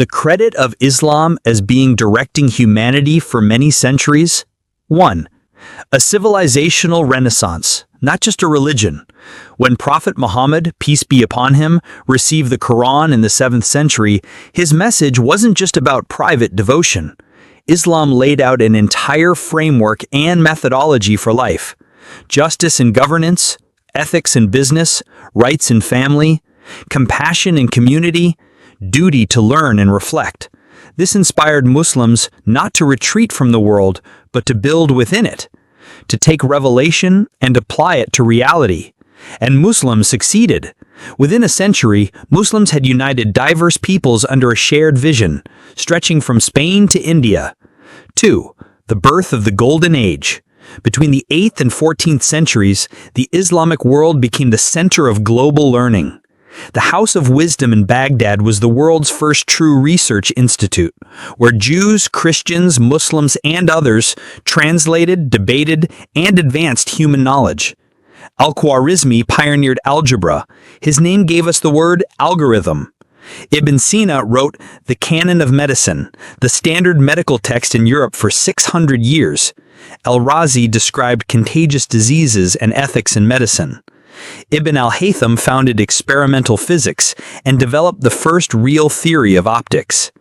The credit of Islam as being directing humanity for many centuries? 1. A civilizational renaissance, not just a religion. When Prophet Muhammad, peace be upon him, received the Quran in the 7th century, his message wasn't just about private devotion. Islam laid out an entire framework and methodology for life. Justice in governance, ethics in business, rights in family, compassion in community, duty to learn and reflect. This inspired Muslims not to retreat from the world, but to build within it, to take revelation and apply it to reality. And Muslims succeeded. Within a century, Muslims had united diverse peoples under a shared vision, stretching from Spain to India. 2. The birth of the Golden Age. Between the 8th and 14th centuries, the Islamic world became the center of global learning. The House of Wisdom in Baghdad was the world's first true research institute, where Jews, Christians, Muslims, and others translated, debated, and advanced human knowledge. Al-Khwarizmi pioneered algebra. His name gave us the word algorithm. Ibn Sina wrote the Canon of Medicine, the standard medical text in Europe for 600 years. Al-Razi described contagious diseases and ethics in medicine. Ibn al-Haytham founded experimental physics and developed the first real theory of optics.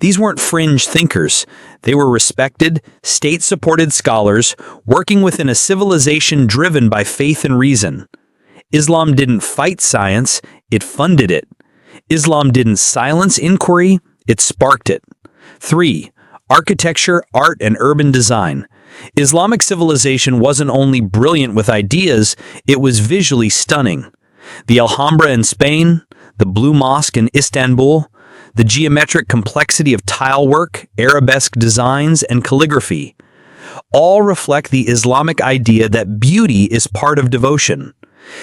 These weren't fringe thinkers. They were respected, state-supported scholars working within a civilization driven by faith and reason. Islam didn't fight science, it funded it. Islam didn't silence inquiry, it sparked it. 3. Architecture, art, and urban design. Islamic civilization wasn't only brilliant with ideas, it was visually stunning. The Alhambra in Spain, the Blue Mosque in Istanbul, the geometric complexity of tile work, arabesque designs, and calligraphy, all reflect the Islamic idea that beauty is part of devotion.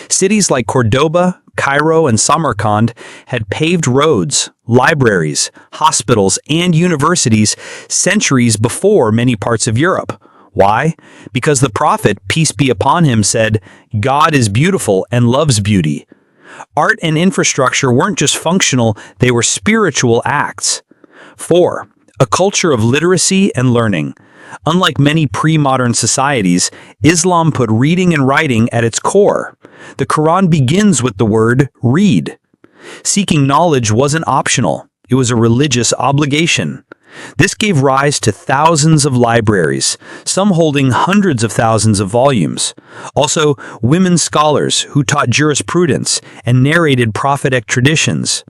Cities like Cordoba, Cairo, and Samarkand had paved roads, libraries, hospitals, and universities centuries before many parts of Europe. Why? Because the Prophet, peace be upon him, said, "God is beautiful and loves beauty." Art and infrastructure weren't just functional, they were spiritual acts. 4. A culture of literacy and learning. Unlike many pre-modern societies, Islam put reading and writing at its core. The Quran begins with the word read. Seeking knowledge wasn't optional, it was a religious obligation. This gave rise to thousands of libraries, some holding hundreds of thousands of volumes. Also, women scholars who taught jurisprudence and narrated prophetic traditions.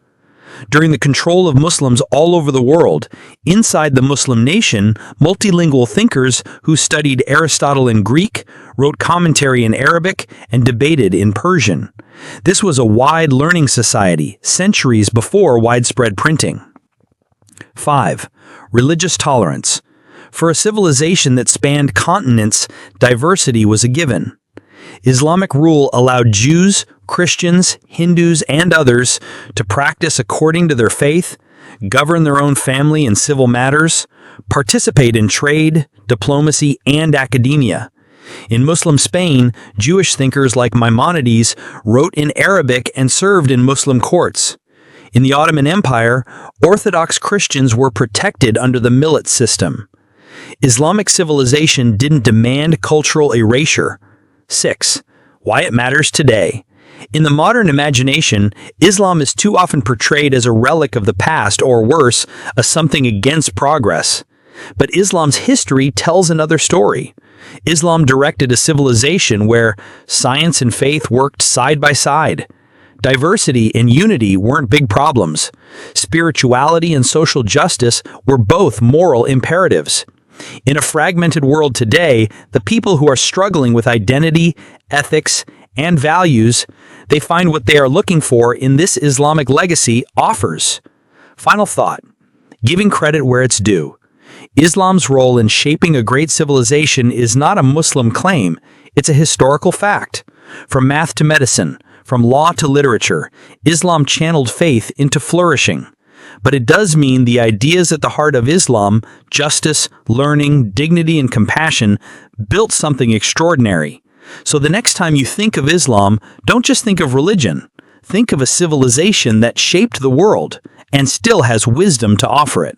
During the control of Muslims all over the world, inside the Muslim nation, multilingual thinkers who studied Aristotle in Greek, wrote commentary in Arabic, and debated in Persian. This was a wide learning society, centuries before widespread printing. 5. Religious tolerance. For a civilization that spanned continents, diversity was a given. Islamic rule allowed Jews, Christians, Hindus, and others to practice according to their faith, govern their own family and civil matters, participate in trade, diplomacy, and academia. In Muslim Spain, Jewish thinkers like Maimonides wrote in Arabic and served in Muslim courts. In the Ottoman Empire, Orthodox Christians were protected under the millet system. Islamic civilization didn't demand cultural erasure. 6. Why it matters today. In the modern imagination, Islam is too often portrayed as a relic of the past, or worse, a something against progress. But Islam's history tells another story. Islam directed a civilization where science and faith worked side by side. Diversity and unity weren't big problems. Spirituality and social justice were both moral imperatives. In a fragmented world today, the people who are struggling with identity, ethics, and values, they find what they are looking for in this Islamic legacy offers. Final thought. Giving credit where it's due. Islam's role in shaping a great civilization is not a Muslim claim, it's a historical fact. From math to medicine, from law to literature, Islam channeled faith into flourishing. But it does mean the ideas at the heart of Islam, justice, learning, dignity, and compassion, built something extraordinary. So the next time you think of Islam, don't just think of religion. Think of a civilization that shaped the world and still has wisdom to offer it.